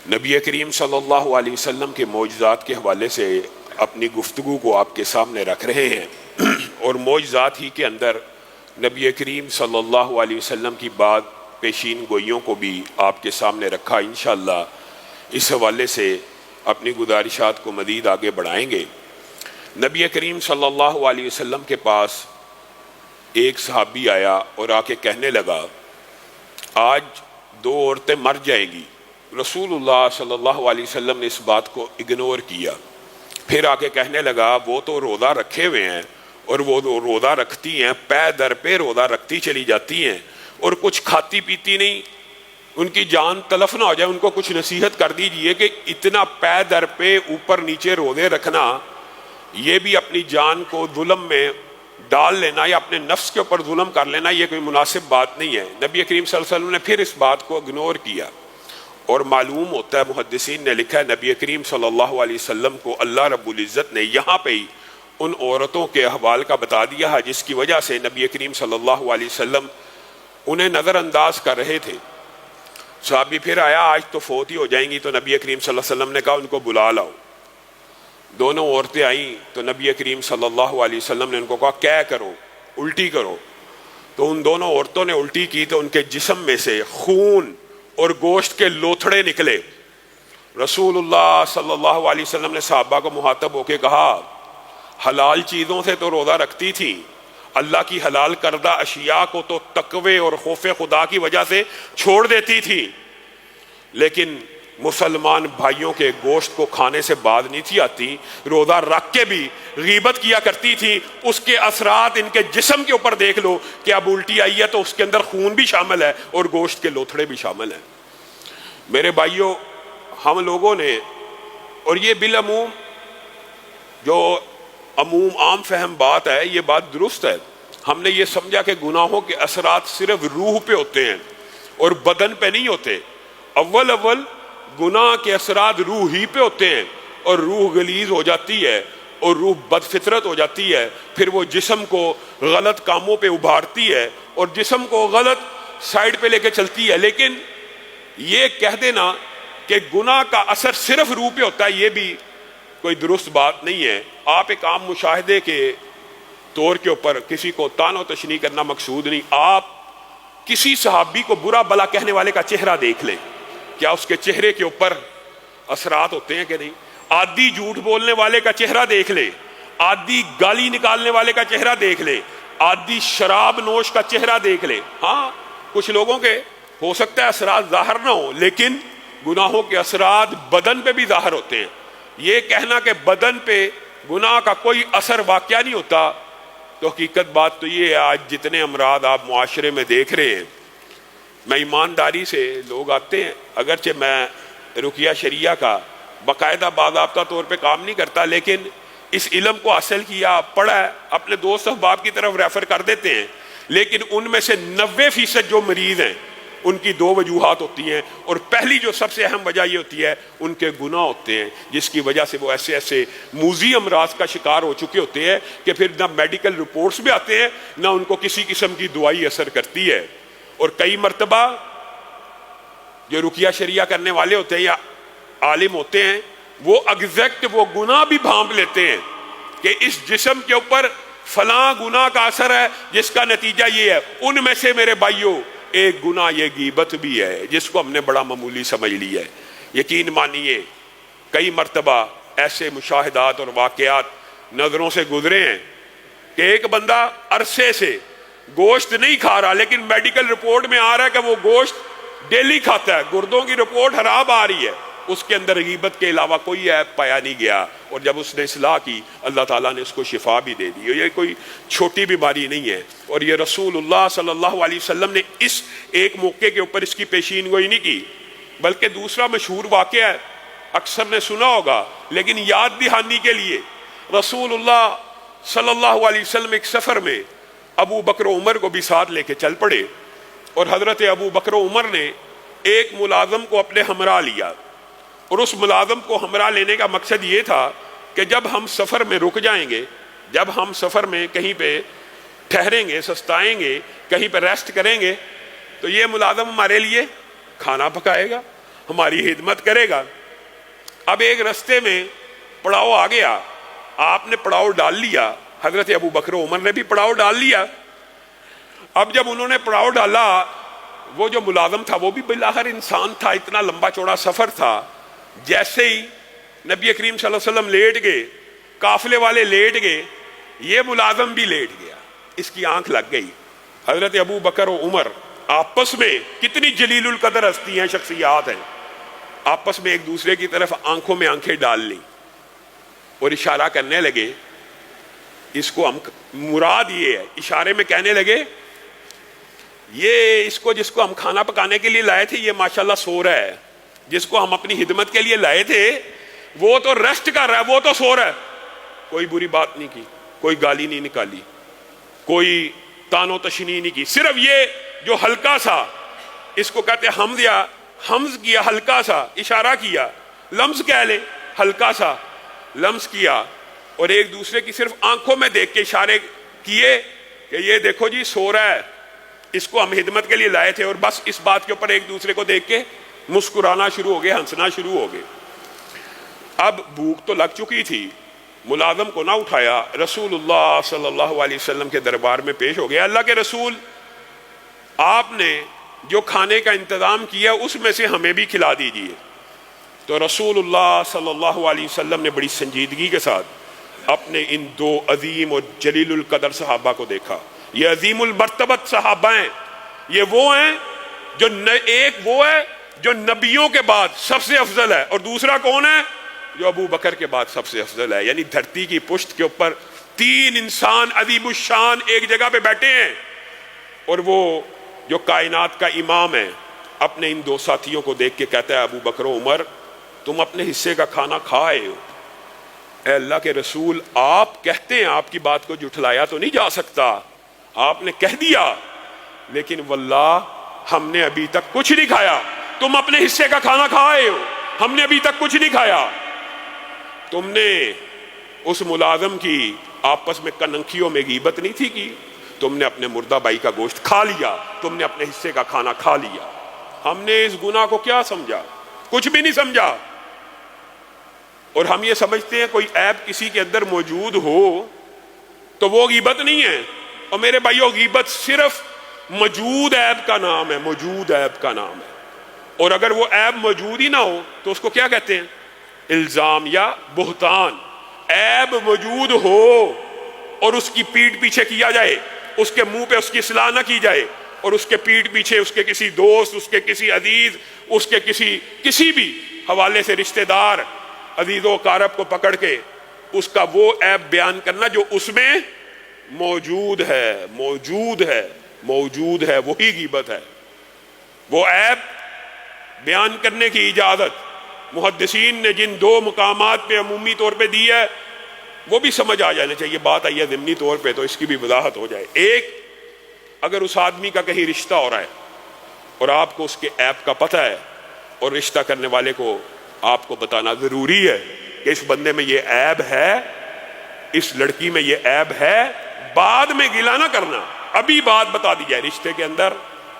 نبی کریم صلی اللہ علیہ وسلم کے معجزات کے حوالے سے اپنی گفتگو کو آپ کے سامنے رکھ رہے ہیں اور معجزات ہی کے اندر نبی کریم صلی اللہ علیہ وسلم کی بات پیشین گوئیوں کو بھی آپ کے سامنے رکھا۔ انشاءاللہ اس حوالے سے اپنی گزارشات کو مزید آگے بڑھائیں گے۔ نبی کریم صلی اللہ علیہ وسلم کے پاس ایک صحابی آیا اور آ کے کہنے لگا آج 2 عورتیں مر جائیں گی۔ رسول اللہ صلی اللہ علیہ وسلم نے اس بات کو اگنور کیا، پھر آ کے کہنے لگا وہ تو روزہ رکھے ہوئے ہیں اور وہ روزہ رکھتی ہیں، پے در پہ روزہ رکھتی چلی جاتی ہیں اور کچھ کھاتی پیتی نہیں، ان کی جان تلف نہ ہو جائے، ان کو کچھ نصیحت کر دیجئے کہ اتنا پے در پہ اوپر نیچے روزے رکھنا، یہ بھی اپنی جان کو ظلم میں ڈال لینا یا اپنے نفس کے اوپر ظلم کر لینا، یہ کوئی مناسب بات نہیں ہے۔ نبی کریم صلی اللہ علیہ وسلم نے پھر اس بات کو اگنور کیا، اور معلوم ہوتا ہے محدثین نے لکھا ہے نبی کریم صلی اللہ علیہ وسلم کو اللہ رب العزت نے یہاں پہ ہی ان عورتوں کے احوال کا بتا دیا ہے جس کی وجہ سے نبی کریم صلی اللہ علیہ وسلم انہیں نظر انداز کر رہے تھے۔ صحابی پھر آیا آج تو فوت ہی ہو جائیں گی، تو نبی کریم صلی اللہ علیہ وسلم نے کہا ان کو بلا لاؤ۔ دونوں عورتیں آئیں تو نبی کریم صلی اللہ علیہ وسلم نے ان کو کہا کیا کرو، الٹی کرو۔ تو ان دونوں عورتوں نے الٹی کی تو ان کے جسم میں سے خون اور گوشت کے لوتھڑے نکلے۔ رسول اللہ صلی اللہ علیہ وسلم نے صحابہ کو مخاطب ہو کے کہا حلال چیزوں سے تو روزہ رکھتی تھی، اللہ کی حلال کردہ اشیاء کو تو تقوی اور خوف خدا کی وجہ سے چھوڑ دیتی تھی، لیکن مسلمان بھائیوں کے گوشت کو کھانے سے باز نہیں تھی آتی، روزہ رکھ کے بھی غیبت کیا کرتی تھی۔ اس کے اثرات ان کے جسم کے اوپر دیکھ لو کہ اب الٹی آئی ہے تو اس کے اندر خون بھی شامل ہے اور گوشت کے لوتھڑے بھی شامل ہیں۔ میرے بھائیوں، ہم لوگوں نے، اور یہ بالعموم جو عام فہم بات ہے، یہ بات درست ہے، ہم نے یہ سمجھا کہ گناہوں کے اثرات صرف روح پہ ہوتے ہیں اور بدن پہ نہیں ہوتے۔ اول گناہ کے اثرات روح ہی پہ ہوتے ہیں، اور روح غلیظ ہو جاتی ہے اور روح بد فطرت ہو جاتی ہے، پھر وہ جسم کو غلط کاموں پہ ابھارتی ہے اور جسم کو غلط سائیڈ پہ لے کے چلتی ہے۔ لیکن یہ کہہ دینا کہ گناہ کا اثر صرف روح پہ ہوتا ہے، یہ بھی کوئی درست بات نہیں ہے۔ آپ ایک عام مشاہدے کے طور کے اوپر کسی کو طعن و تشنیع کرنا مقصود نہیں، آپ کسی صحابی کو برا بلا کہنے والے کا چہرہ دیکھ لیں، کیا اس کے چہرے کے اوپر اثرات ہوتے ہیں کہ نہیں؟ عادی جھوٹ بولنے والے کا چہرہ دیکھ لے، عادی گالی نکالنے والے کا چہرہ دیکھ لے، عادی شراب نوش کا چہرہ دیکھ لے۔ ہاں کچھ لوگوں کے ہو سکتا ہے اثرات ظاہر نہ ہو، لیکن گناہوں کے اثرات بدن پہ بھی ظاہر ہوتے ہیں۔ یہ کہنا کہ بدن پہ گناہ کا کوئی اثر واقعہ نہیں ہوتا، تو حقیقت بات تو یہ ہے آج جتنے امراض آپ معاشرے میں دیکھ رہے ہیں، میں ایمانداری سے لوگ آتے ہیں، اگرچہ میں رقیہ شریعہ کا باقاعدہ باضابطہ طور پہ کام نہیں کرتا، لیکن اس علم کو حاصل کیا، پڑھا ہے، اپنے دوست احباب کی طرف ریفر کر دیتے ہیں، لیکن ان میں سے 90% جو مریض ہیں ان کی 2 وجوہات ہوتی ہیں، اور پہلی جو سب سے اہم وجہ یہ ہوتی ہے ان کے گناہ ہوتے ہیں، جس کی وجہ سے وہ ایسے موذی امراض کا شکار ہو چکے ہوتے ہیں کہ پھر نہ میڈیکل رپورٹس بھی آتے ہیں، نہ ان کو کسی قسم کی دوائی اثر کرتی ہے۔ اور کئی مرتبہ جو رقیہ شریعہ کرنے والے ہوتے ہیں یا عالم ہوتے ہیں، وہ ایگزیکٹ وہ گناہ بھی بھانپ لیتے ہیں کہ اس جسم کے اوپر فلاں گناہ کا اثر ہے جس کا نتیجہ یہ ہے۔ ان میں سے میرے بھائیوں ایک گناہ یہ غیبت بھی ہے، جس کو ہم نے بڑا معمولی سمجھ لیا ہے۔ یقین مانیے کئی مرتبہ ایسے مشاہدات اور واقعات نظروں سے گزرے ہیں کہ ایک بندہ عرصے سے گوشت نہیں کھا رہا، لیکن میڈیکل رپورٹ میں آ رہا ہے کہ وہ گوشت ڈیلی کھاتا ہے، گردوں کی رپورٹ خراب آ رہی ہے، اس کے اندر غیبت کے علاوہ کوئی عیب پایا نہیں گیا، اور جب اس نے اصلاح کی اللہ تعالیٰ نے اس کو شفا بھی دے دی۔ یہ کوئی چھوٹی بیماری نہیں ہے، اور یہ رسول اللہ صلی اللہ علیہ وسلم نے اس ایک موقع کے اوپر اس کی پیشین گوئی نہیں کی، بلکہ دوسرا مشہور واقعہ ہے، اکثر نے سنا ہوگا لیکن یاد دہانی کے لیے، رسول اللہ صلی اللہ علیہ وسلم ایک سفر میں ابو بکر و عمر کو بھی ساتھ لے کے چل پڑے، اور حضرت ابو بکر و عمر نے ایک ملازم کو اپنے ہمراہ لیا، اور اس ملازم کو ہمراہ لینے کا مقصد یہ تھا کہ جب ہم سفر میں رک جائیں گے، جب ہم سفر میں کہیں پہ ٹھہریں گے، سستائیں گے، کہیں پہ ریسٹ کریں گے، تو یہ ملازم ہمارے لیے کھانا پکائے گا، ہماری خدمت کرے گا۔ اب ایک رستے میں پڑاؤ آ گیا، آپ نے پڑاؤ ڈال لیا، حضرت ابو بکر و عمر نے بھی پڑاؤ ڈال لیا۔ اب جب انہوں نے پڑاؤ ڈالا، وہ جو ملازم تھا وہ بھی بالآخر انسان تھا، اتنا لمبا چوڑا سفر تھا، جیسے ہی نبی کریم صلی اللہ علیہ وسلم لیٹ گئے، قافلے والے لیٹ گئے، یہ ملازم بھی لیٹ گیا، اس کی آنکھ لگ گئی۔ حضرت ابو بکر و عمر آپس میں، کتنی جلیل القدر ہستی ہیں، شخصیات ہیں، آپس میں ایک دوسرے کی طرف آنکھوں میں آنکھیں ڈال لی اور اشارہ کرنے لگے۔ اس کو ہم مراد یہ ہے، اشارے میں کہنے لگے یہ جس کو ہم کھانا پکانے کے لیے لائے تھے یہ ماشاءاللہ سو رہا ہے، جس کو ہم اپنی خدمت کے لیے لائے تھے وہ تو ریسٹ کر رہا ہے، وہ تو سو رہا ہے۔ کوئی بری بات نہیں کی، کوئی گالی نہیں نکالی، کوئی تان و تشنیع نہیں کی، صرف یہ جو ہلکا سا، اس کو کہتے ہیں حمز، یا حمز کیا، ہلکا سا اشارہ کیا، لمس کہہ لے، ہلکا سا لمس کیا، اور ایک دوسرے کی صرف آنکھوں میں دیکھ کے اشارے کیے کہ یہ دیکھو جی سو رہا ہے، اس کو ہم خدمت کے لیے لائے تھے، اور بس اس بات کے اوپر ایک دوسرے کو دیکھ کے مسکرانا شروع ہو گئے، ہنسنا شروع ہو گئے۔ اب بھوک تو لگ چکی تھی، ملازم کو نہ اٹھایا، رسول اللہ صلی اللہ علیہ وسلم کے دربار میں پیش ہو گیا، اللہ کے رسول آپ نے جو کھانے کا انتظام کیا اس میں سے ہمیں بھی کھلا دیجیے۔ تو رسول اللہ صلی اللہ علیہ وسلم نے بڑی سنجیدگی کے ساتھ اپنے ان دو عظیم اور جلیل القدر صحابہ کو دیکھا۔ یہ عظیم المرتبت صحابہ ہیں، یہ وہ ہیں جو ایک وہ ہے جو نبیوں کے بعد سب سے افضل ہے، اور دوسرا کون ہے جو ابو بکر کے بعد سب سے افضل ہے۔ یعنی دھرتی کی پشت کے اوپر تین انسان عظیم الشان ایک جگہ پہ بیٹھے ہیں، اور وہ جو کائنات کا امام ہے اپنے ان دو ساتھیوں کو دیکھ کے کہتا ہے ابو بکر و عمر تم اپنے حصے کا کھانا کھائے ہو۔ اے اللہ کے رسول، آپ کہتے ہیں، آپ کی بات کو جھٹلایا تو نہیں جا سکتا، آپ نے کہہ دیا، لیکن واللہ ہم نے ابھی تک کچھ نہیں کھایا، تم اپنے حصے کا کھانا کھائے ہو، ہم نے ابھی تک کچھ نہیں کھایا۔ تم نے اس ملازم کی آپس میں کننکھیوں میں غیبت نہیں تھی کی، تم نے اپنے مردہ بھائی کا گوشت کھا لیا، تم نے اپنے حصے کا کھانا کھا لیا۔ ہم نے اس گناہ کو کیا سمجھا؟ کچھ بھی نہیں سمجھا، اور ہم یہ سمجھتے ہیں کوئی عیب کسی کے اندر موجود ہو تو وہ غیبت نہیں ہے۔ اور میرے بھائیو، غیبت صرف موجود عیب کا نام ہے، موجود عیب کا نام ہے، اور اگر وہ عیب موجود ہی نہ ہو تو اس کو کیا کہتے ہیں؟ الزام یا بہتان۔ عیب موجود ہو اور اس کی پیٹھ پیچھے کیا جائے، اس کے منہ پہ اس کی اصلاح نہ کی جائے، اور اس کے پیٹھ پیچھے اس کے کسی دوست، اس کے کسی عزیز، اس کے کسی بھی حوالے سے رشتہ دار عزیز و اقارب کو پکڑ کے اس کا وہ عیب بیان کرنا جو اس میں موجود ہے، موجود ہے، موجود ہے، وہی غیبت ہے۔ وہ عیب بیان کرنے کی اجازت محدثین نے جن دو مقامات پہ عمومی طور پہ دی ہے وہ بھی سمجھ آ جانا چاہیے، بات آئی ہے ضمنی طور پہ تو اس کی بھی وضاحت ہو جائے۔ ایک، اگر اس آدمی کا کہیں رشتہ ہو رہا ہے اور آپ کو اس کے عیب کا پتہ ہے، اور رشتہ کرنے والے کو آپ کو بتانا ضروری ہے کہ اس بندے میں یہ عیب ہے، اس لڑکی میں یہ عیب ہے، بعد میں گلہ نہ کرنا، ابھی بات بتا دی جائے، رشتے کے اندر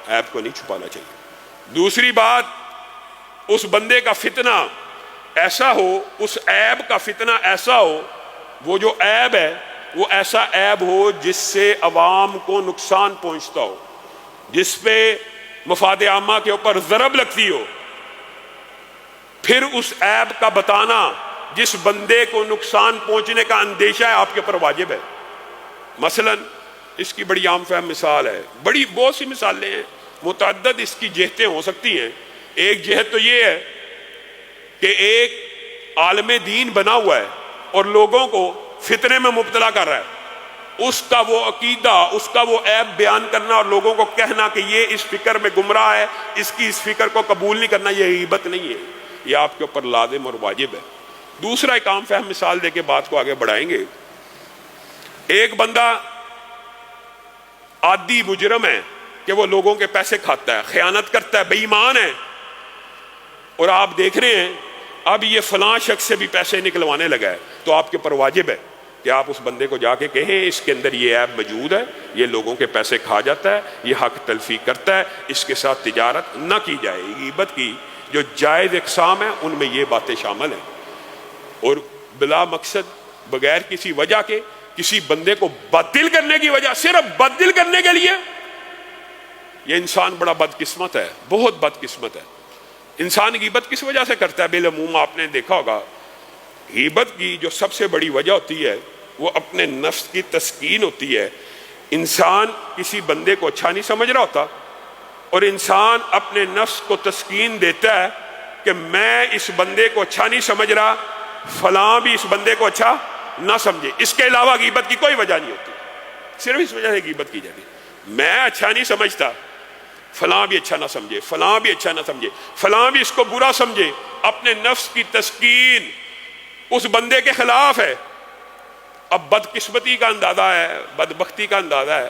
عیب کو نہیں چھپانا چاہیے۔ دوسری بات، اس بندے کا فتنہ ایسا ہو، اس عیب کا فتنہ ایسا ہو، وہ جو عیب ہے وہ ایسا عیب ہو جس سے عوام کو نقصان پہنچتا ہو، جس پہ مفاد عامہ کے اوپر ضرب لگتی ہو، پھر اس عیب کا بتانا جس بندے کو نقصان پہنچنے کا اندیشہ ہے آپ کے اوپر واجب ہے۔ مثلا اس کی بڑی عام فہم مثال ہے، بہت سی مثالیں ہیں، متعدد اس کی جہتیں ہو سکتی ہیں۔ ایک جہت تو یہ ہے کہ ایک عالم دین بنا ہوا ہے اور لوگوں کو فتنے میں مبتلا کر رہا ہے، اس کا وہ عقیدہ، اس کا وہ عیب بیان کرنا اور لوگوں کو کہنا کہ یہ اس فکر میں گمراہ ہے، اس کی اس فکر کو قبول نہیں کرنا، یہ غیبت نہیں ہے، یہ آپ کے اوپر لازم اور واجب ہے۔ دوسرا ایک عام فہم مثال دے کے بات کو آگے بڑھائیں گے۔ ایک بندہ عادی مجرم ہے کہ وہ لوگوں کے پیسے کھاتا ہے، خیانت کرتا ہے، بے ایمان ہے، اور آپ دیکھ رہے ہیں اب یہ فلاں شخص سے بھی پیسے نکلوانے لگا ہے، تو آپ کے پر واجب ہے کہ آپ اس بندے کو جا کے کہیں اس کے اندر یہ عیب موجود ہے، یہ لوگوں کے پیسے کھا جاتا ہے، یہ حق تلفی کرتا ہے، اس کے ساتھ تجارت نہ کی جائے۔ غیبت کی جو جائز اقسام ہیں ان میں یہ باتیں شامل ہیں، اور بلا مقصد بغیر کسی وجہ کے کسی بندے کو باطل کرنے کی وجہ، صرف باطل کرنے کے لیے، یہ انسان بڑا بدقسمت ہے، بہت بدقسمت ہے۔ انسان غیبت کس وجہ سے کرتا ہے؟ بالعموم آپ نے دیکھا ہوگا غیبت کی جو سب سے بڑی وجہ ہوتی ہے وہ اپنے نفس کی تسکین ہوتی ہے۔ انسان کسی بندے کو اچھا نہیں سمجھ رہا ہوتا اور انسان اپنے نفس کو تسکین دیتا ہے کہ میں اس بندے کو اچھا نہیں سمجھ رہا، فلاں بھی اس بندے کو اچھا نہ سمجھے، اس کے علاوہ غیبت کی کوئی وجہ نہیں ہوتی، صرف اس وجہ سے غیبت کی جاتی۔ میں اچھا نہیں سمجھتا، فلاں بھی اچھا نہ سمجھے، فلاں بھی اچھا نہ سمجھے، فلاں بھی اس کو برا سمجھے، اپنے نفس کی تسکین اس بندے کے خلاف ہے۔ اب بدقسمتی کا اندازہ ہے، بدبختی کا اندازہ ہے،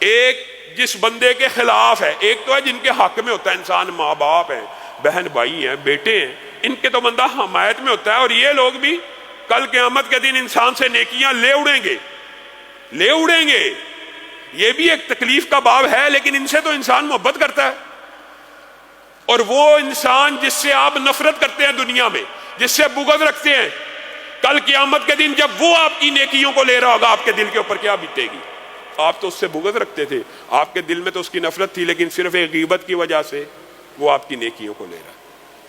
ایک جس بندے کے خلاف ہے، ایک تو ہے جن کے حق میں ہوتا ہے، انسان ماں باپ ہیں، بہن بھائی ہیں، بیٹے ہیں، ان کے تو بندہ حمایت میں ہوتا ہے، اور یہ لوگ بھی کل قیامت کے دن انسان سے نیکیاں لے اڑیں گے۔ یہ بھی ایک تکلیف کا باب ہے، لیکن ان سے تو انسان محبت کرتا ہے، اور وہ انسان جس سے آپ نفرت کرتے ہیں دنیا میں، جس سے بغض رکھتے ہیں، کل قیامت کے دن جب وہ آپ کی نیکیوں کو لے رہا ہوگا، آپ کے دل کے اوپر کیا بیتے گی؟ آپ تو اس سے بغض رکھتے تھے، آپ کے دل میں تو اس کی نفرت تھی، لیکن صرف ایک غیبت کی وجہ سے وہ آپ کی نیکیوں کو لے رہا ہے،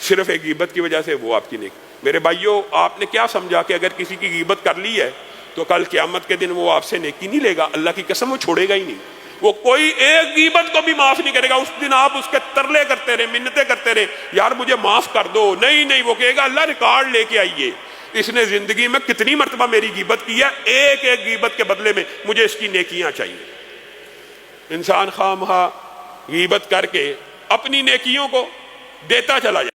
صرف ایک غیبت کی وجہ سے وہ آپ کی نیکی۔ میرے بھائیوں، آپ نے کیا سمجھا کہ اگر کسی کی غیبت کر لی ہے تو کل قیامت کے دن وہ آپ سے نیکی نہیں لے گا؟ اللہ کی قسم وہ چھوڑے گا ہی نہیں، وہ کوئی ایک غیبت کو بھی معاف نہیں کرے گا۔ اس دن آپ اس کے ترلے کرتے رہے، منتیں کرتے رہے، یار مجھے معاف کر دو، نہیں، وہ کہے گا اللہ ریکارڈ لے کے آئیے، اس نے زندگی میں کتنی مرتبہ میری غیبت کی ہے، ایک غیبت کے بدلے میں مجھے اس کی نیکیاں چاہیے۔ انسان خواہ مخواہ غیبت کر کے اپنی نیکیوں کو دیتا چلا جائے۔